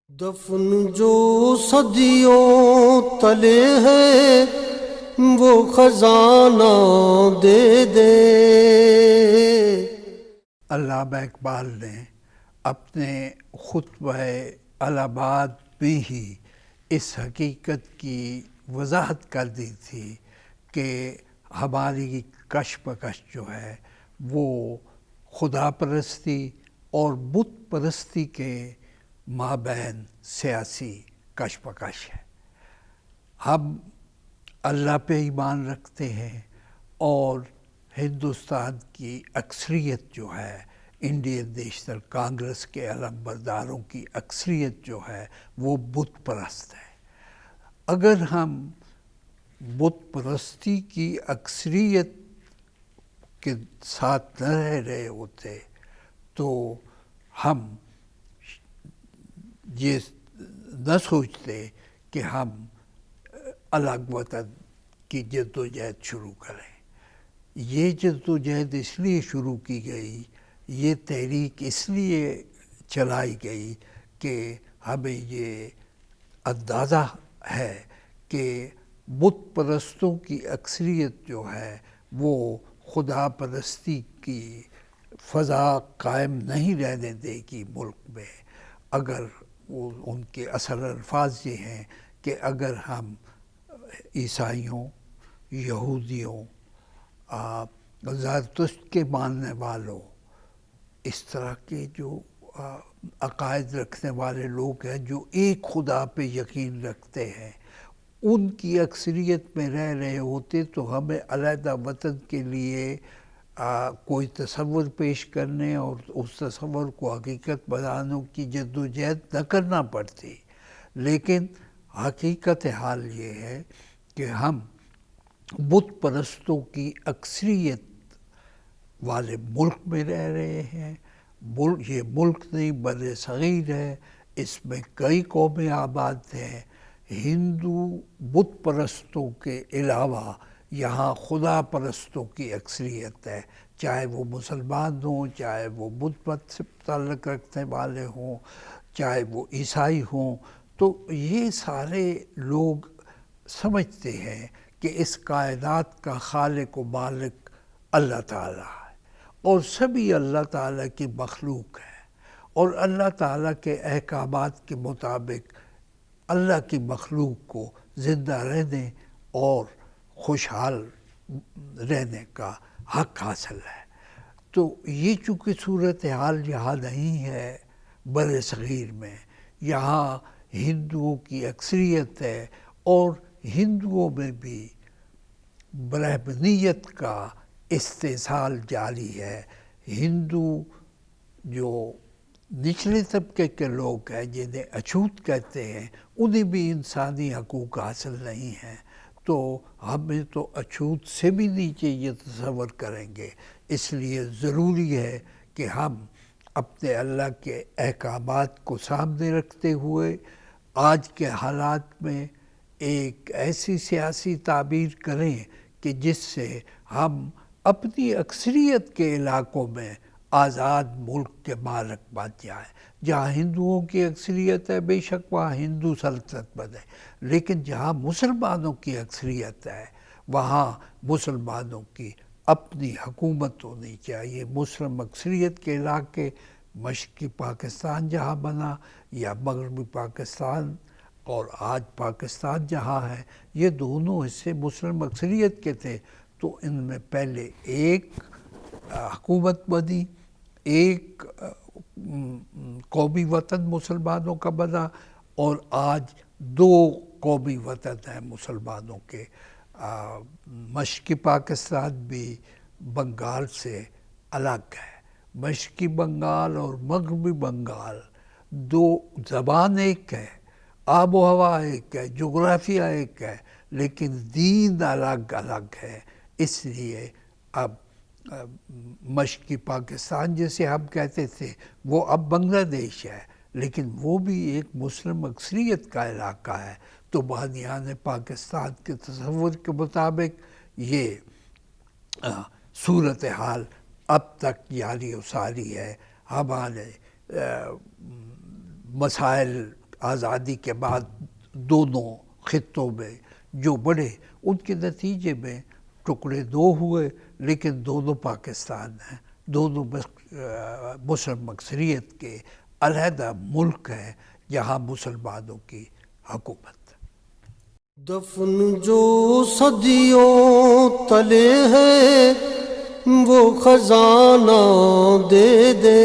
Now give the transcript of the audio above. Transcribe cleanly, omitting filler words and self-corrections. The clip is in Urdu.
دفن جو صدیوں تلے ہے وہ خزانہ دے دے۔ علامہ اقبال نے اپنے خطبہ الہباد میں ہی اس حقیقت کی وضاحت کر دی تھی کہ ہماری کشمکش جو ہے وہ خدا پرستی اور بت پرستی کے مابین سیاسی کشمکش ہے۔ ہم اللہ پہ ایمان رکھتے ہیں اور ہندوستان کی اکثریت جو ہے انڈین نیشنل کانگریس کے علم برداروں کی اکثریت جو ہے وہ بت پرست ہے۔ اگر ہم بت پرستی کی اکثریت کے ساتھ نہ رہ رہے ہوتے تو ہم یہ نہ سوچتے کہ ہم الگ وطن کی جد و جہد شروع کریں۔ یہ جد و جہد اس لیے شروع کی گئی، یہ تحریک اس لیے چلائی گئی کہ ہمیں یہ اندازہ ہے کہ بت پرستوں کی اکثریت جو ہے وہ خدا پرستی کی فضا قائم نہیں رہنے دے گی ملک میں۔ اگر ان کے اصل الفاظ یہ ہیں کہ اگر ہم عیسائیوں، یہودیوں، زرتشت کے ماننے والوں، اس طرح کے جو عقائد رکھنے والے لوگ ہیں جو ایک خدا پہ یقین رکھتے ہیں، ان کی اکثریت میں رہ رہے ہوتے تو ہمیں علیحدہ وطن کے لیے کوئی تصور پیش کرنے اور اس تصور کو حقیقت بنانے کی جد و جہد نہ کرنا پڑتی۔ لیکن حقیقت حال یہ ہے کہ ہم بت پرستوں کی اکثریت والے ملک میں رہ رہے ہیں۔ یہ ملک نہیں بر صغیر ہے، اس میں کئی قومیں آباد ہیں۔ ہندو بت پرستوں کے علاوہ یہاں خدا پرستوں کی اکثریت ہے، چاہے وہ مسلمان ہوں، چاہے وہ بدھ مت سے تعلق رکھنے والے ہوں، چاہے وہ عیسائی ہوں۔ تو یہ سارے لوگ سمجھتے ہیں کہ اس کائنات کا خالق و مالک اللہ تعالیٰ ہے اور سبھی اللہ تعالیٰ کی مخلوق ہے، اور اللہ تعالیٰ کے احکامات کے مطابق اللہ کی مخلوق کو زندہ رہنے اور خوشحال رہنے کا حق حاصل ہے۔ تو یہ چونکہ صورتحال یہاں نہیں ہے بر صغیر میں، یہاں ہندوؤں کی اکثریت ہے اور ہندوؤں میں بھی برہمنیت کا استحصال جاری ہے۔ ہندو جو نچلے طبقے کے لوگ ہیں جنہیں اچھوت کہتے ہیں، انہیں بھی انسانی حقوق حاصل نہیں ہیں، تو ہمیں تو اچھوت سے بھی نیچے یہ تصور کریں گے۔ اس لیے ضروری ہے کہ ہم اپنے اللہ کے احکامات کو سامنے رکھتے ہوئے آج کے حالات میں ایک ایسی سیاسی تعبیر کریں کہ جس سے ہم اپنی اکثریت کے علاقوں میں آزاد ملک کے مالک بن جائیں۔ جہاں ہندوؤں کی اکثریت ہے بے شک وہاں ہندو سلطنت بنے، لیکن جہاں مسلمانوں کی اکثریت ہے وہاں مسلمانوں کی اپنی حکومت ہونی چاہیے۔ مسلم اکثریت کے علاقے مشرقی پاکستان جہاں بنا یا مغربی پاکستان اور آج پاکستان جہاں ہے، یہ دونوں حصے مسلم اکثریت کے تھے، تو ان میں پہلے ایک حکومت بنی، ایک قومی وطن مسلمانوں کا بنا، اور آج دو قومی وطن ہیں مسلمانوں کے۔ مشرقی پاکستان بھی بنگال سے الگ ہے۔ مشرقی بنگال اور مغربی بنگال دو زبان ایک ہے، آب و ہوا ایک ہے، جغرافیہ ایک ہے، لیکن دین الگ الگ ہے۔ اس لیے اب مشرقی پاکستان جسے ہم کہتے تھے وہ اب بنگلہ دیش ہے، لیکن وہ بھی ایک مسلم اکثریت کا علاقہ ہے۔ تو بانیان پاکستان کے تصور کے مطابق یہ صورتحال اب تک جاری و ساری ہے۔ ہمارے مسائل آزادی کے بعد دونوں خطوں میں جو بڑھے، ان کے نتیجے میں ٹکڑے دو ہوئے، لیکن دونوں پاکستان ہیں، دونوں مسلم اکثریت کے علیحدہ ملک ہیں جہاں مسلمانوں کی حکومت۔ دفن جو صدیوں تلے ہے وہ خزانہ دے دے،